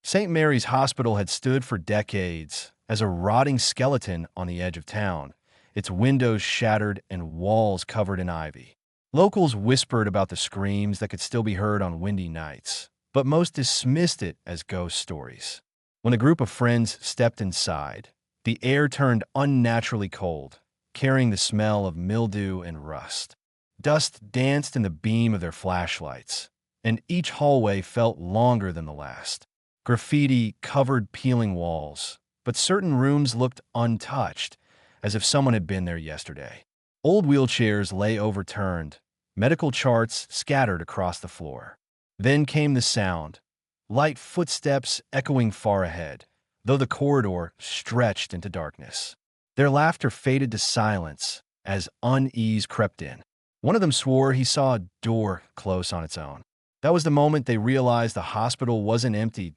St. Mary's Hospital had stood for decades as a rotting skeleton on the edge of town, its windows shattered and walls covered in ivy. Locals whispered about the screams that could still be heard on windy nights, but most dismissed it as ghost stories. When a group of friends stepped inside, the air turned unnaturally cold, carrying the smell of mildew and rust. Dust danced in the beam of their flashlights, and each hallway felt longer than the last. Graffiti covered peeling walls, but certain rooms looked untouched, as if someone had been there yesterday. Old wheelchairs lay overturned, medical charts scattered across the floor. Then came the sound, light footsteps echoing far ahead, though the corridor stretched into darkness. Their laughter faded to silence as unease crept in. One of them swore he saw a door close on its own. That was the moment they realized the hospital wasn't empty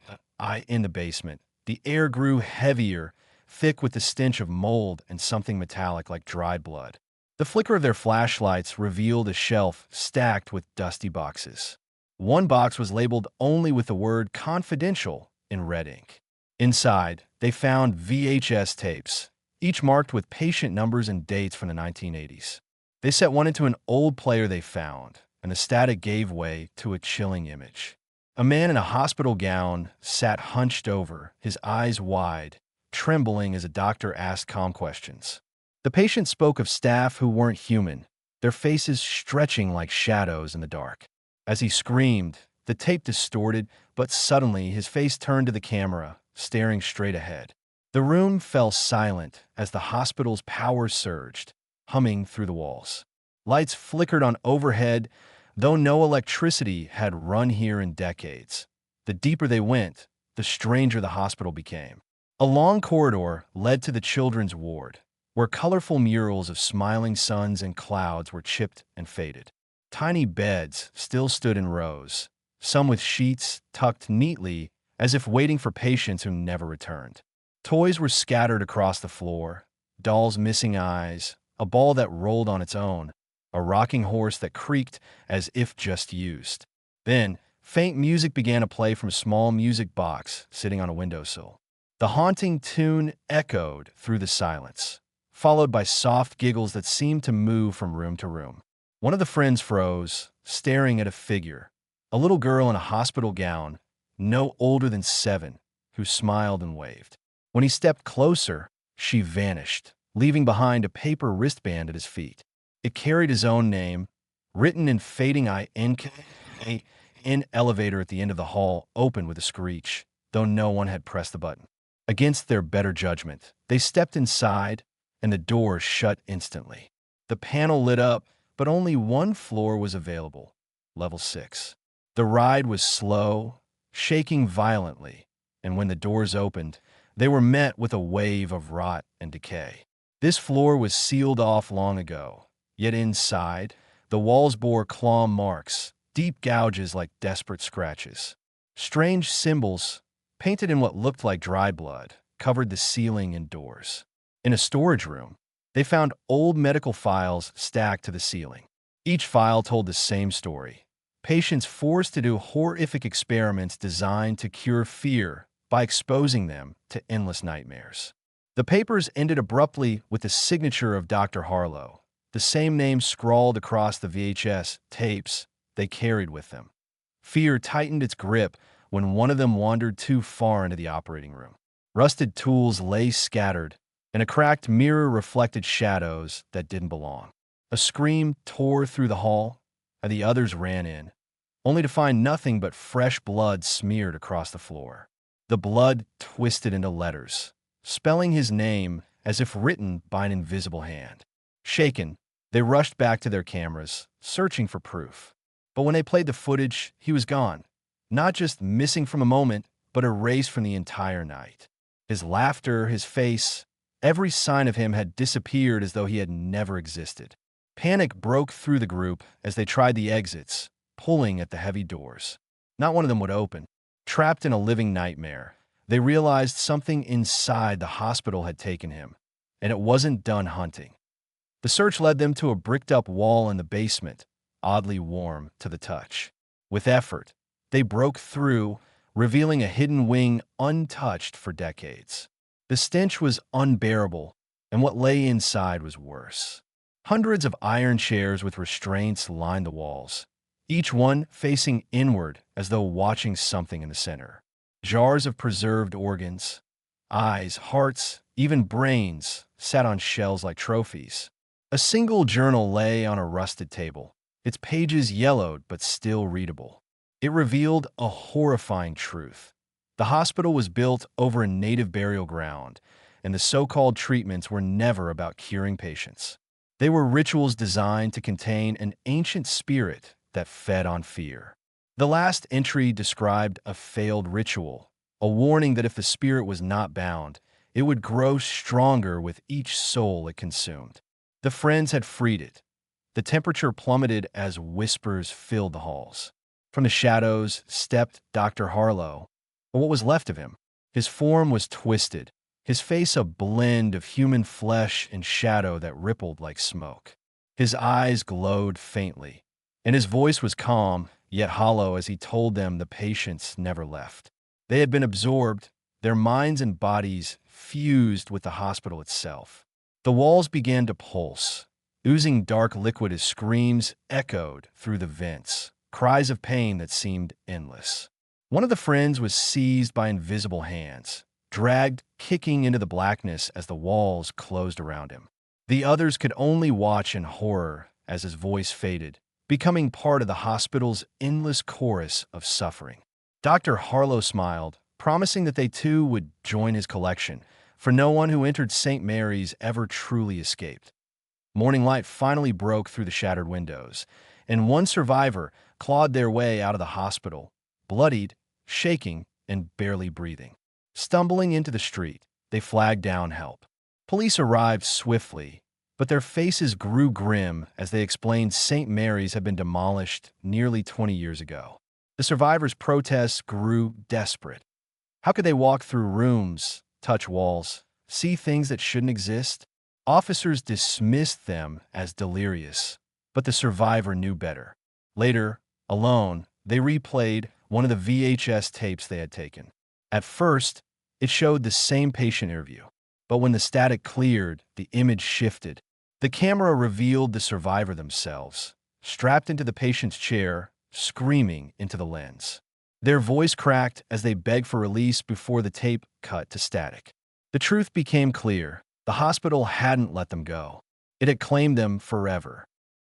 in the basement. The air grew heavier, thick with the stench of mold and something metallic like dried blood. The flicker of their flashlights revealed a shelf stacked with dusty boxes. One box was labeled only with the word confidential in red ink. Inside, they found VHS tapes, each marked with patient numbers and dates from the 1980s. They set one into an old player they found, and the static gave way to a chilling image. A man in a hospital gown sat hunched over, his eyes wide, trembling as a doctor asked calm questions. The patient spoke of staff who weren't human, their faces stretching like shadows in the dark. As he screamed, the tape distorted, but suddenly his face turned to the camera, staring straight ahead. The room fell silent as the hospital's power surged, humming through the walls. Lights flickered on overhead, though no electricity had run here in decades. The deeper they went, the stranger the hospital became. A long corridor led to the children's ward, where colorful murals of smiling suns and clouds were chipped and faded. Tiny beds still stood in rows, some with sheets tucked neatly as if waiting for patients who never returned. Toys were scattered across the floor, dolls missing eyes, a ball that rolled on its own, a rocking horse that creaked as if just used. Then, faint music began to play from a small music box sitting on a windowsill. The haunting tune echoed through the silence, followed by soft giggles that seemed to move from room to room. One of the friends froze, staring at a figure, a little girl in a hospital gown, no older than 7, who smiled and waved. When he stepped closer, she vanished, leaving behind a paper wristband at his feet. It carried his own name, written in fading ink. An elevator at the end of the hall opened with a screech, though no one had pressed the button. Against their better judgment, they stepped inside, and the door shut instantly. The panel lit up, but only one floor was available, level 6. The ride was slow, shaking violently, and when the doors opened, they were met with a wave of rot and decay. This floor was sealed off long ago, yet inside, the walls bore claw marks, deep gouges like desperate scratches. Strange symbols, painted in what looked like dried blood, covered the ceiling and doors. In a storage room, they found old medical files stacked to the ceiling. Each file told the same story. Patients forced to do horrific experiments designed to cure fear by exposing them to endless nightmares. The papers ended abruptly with the signature of Dr. Harlow, the same name scrawled across the VHS tapes they carried with them. Fear tightened its grip when one of them wandered too far into the operating room. Rusted tools lay scattered, and a cracked mirror reflected shadows that didn't belong. A scream tore through the hall, and the others ran in, only to find nothing but fresh blood smeared across the floor. The blood twisted into letters, spelling his name as if written by an invisible hand. Shaken, they rushed back to their cameras, searching for proof. But when they played the footage, he was gone. Not just missing from a moment, but erased from the entire night. His laughter, his face, every sign of him had disappeared as though he had never existed. Panic broke through the group as they tried the exits, pulling at the heavy doors. Not one of them would open. Trapped in a living nightmare, they realized something inside the hospital had taken him, and it wasn't done hunting. The search led them to a bricked-up wall in the basement, oddly warm to the touch. With effort, they broke through, revealing a hidden wing untouched for decades. The stench was unbearable, and what lay inside was worse. Hundreds of iron chairs with restraints lined the walls, each one facing inward as though watching something in the center. Jars of preserved organs, eyes, hearts, even brains sat on shelves like trophies. A single journal lay on a rusted table, its pages yellowed but still readable. It revealed a horrifying truth. The hospital was built over a native burial ground, and the so-called treatments were never about curing patients. They were rituals designed to contain an ancient spirit that fed on fear. The last entry described a failed ritual, a warning that if the spirit was not bound, it would grow stronger with each soul it consumed. The friends had freed it. The temperature plummeted as whispers filled the halls. From the shadows stepped Dr. Harlow, or what was left of him. His form was twisted, his face a blend of human flesh and shadow that rippled like smoke. His eyes glowed faintly, and his voice was calm, yet hollow as he told them the patients never left. They had been absorbed, their minds and bodies fused with the hospital itself. The walls began to pulse, oozing dark liquid as screams echoed through the vents, cries of pain that seemed endless. One of the friends was seized by invisible hands, dragged kicking into the blackness as the walls closed around him. The others could only watch in horror as his voice faded, becoming part of the hospital's endless chorus of suffering. Dr. Harlow smiled, promising that they too would join his collection, for no one who entered St. Mary's ever truly escaped. Morning light finally broke through the shattered windows, and one survivor clawed their way out of the hospital, bloodied, shaking, and barely breathing. Stumbling into the street, they flagged down help. Police arrived swiftly, but their faces grew grim as they explained St. Mary's had been demolished nearly 20 years ago. The survivors' protests grew desperate. How could they walk through rooms, touch walls, see things that shouldn't exist? Officers dismissed them as delirious, but the survivor knew better. Later, alone, they replayed one of the VHS tapes they had taken. At first, it showed the same patient interview, but when the static cleared, the image shifted. The camera revealed the survivor themselves, strapped into the patient's chair, screaming into the lens. Their voice cracked as they begged for release before the tape cut to static. The truth became clear. The hospital hadn't let them go. It had claimed them forever.